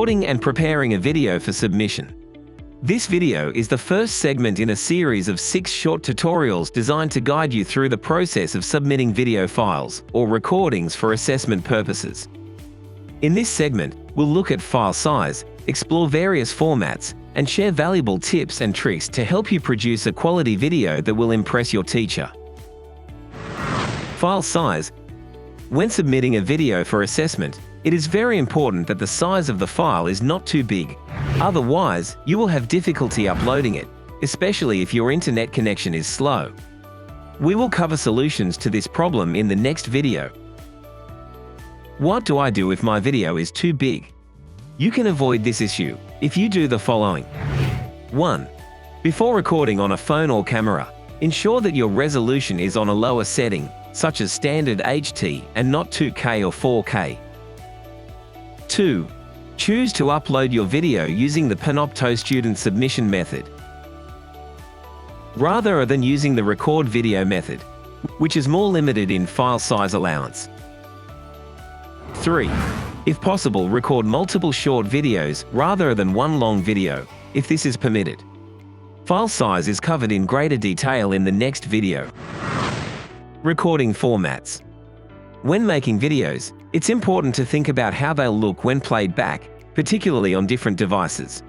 recording and preparing a video for submission. This video is the first segment in a series of 6 short tutorials designed to guide you through the process of submitting video files or recordings for assessment purposes. In this segment, we'll look at file size, explore various formats, and share valuable tips and tricks to help you produce a quality video that will impress your teacher. File size. When submitting a video for assessment, it is very important that the size of the file is not too big. Otherwise, you will have difficulty uploading it, especially if your internet connection is slow. We will cover solutions to this problem in the next video. What do I do if my video is too big? You can avoid this issue if you do the following. 1. Before recording on a phone or camera, ensure that your resolution is on a lower setting, such as standard HT and not 2K or 4K. 2. Choose to upload your video using the Panopto student submission method, rather than using the record video method, which is more limited in file size allowance. 3. If possible, record multiple short videos rather than one long video, if this is permitted. File size is covered in greater detail in the next video. Recording formats. When making videos, it's important to think about how they'll look when played back, particularly on different devices.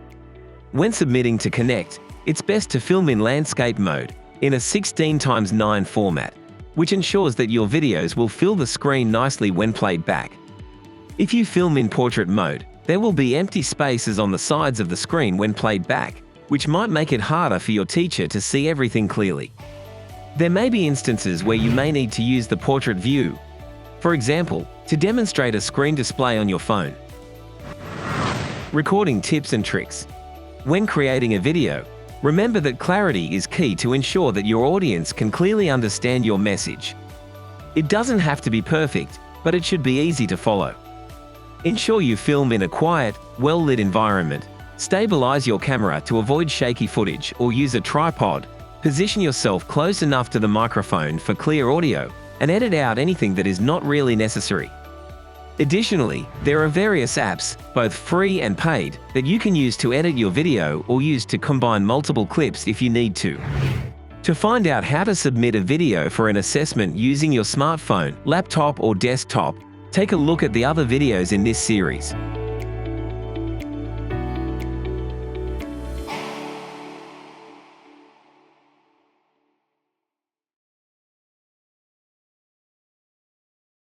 When submitting to Connect, it's best to film in landscape mode, in a 16:9 format, which ensures that your videos will fill the screen nicely when played back. If you film in portrait mode, there will be empty spaces on the sides of the screen when played back, which might make it harder for your teacher to see everything clearly. There may be instances where you may need to use the portrait view, for example, to demonstrate a screen display on your phone. Recording tips and tricks. When creating a video, remember that clarity is key to ensure that your audience can clearly understand your message. It doesn't have to be perfect, but it should be easy to follow. Ensure you film in a quiet, well-lit environment. Stabilize your camera to avoid shaky footage or use a tripod. Position yourself close enough to the microphone for clear audio, and edit out anything that is not really necessary. Additionally, there are various apps, both free and paid, that you can use to edit your video or use to combine multiple clips if you need to. To find out how to submit a video for an assessment using your smartphone, laptop, or desktop, take a look at the other videos in this series.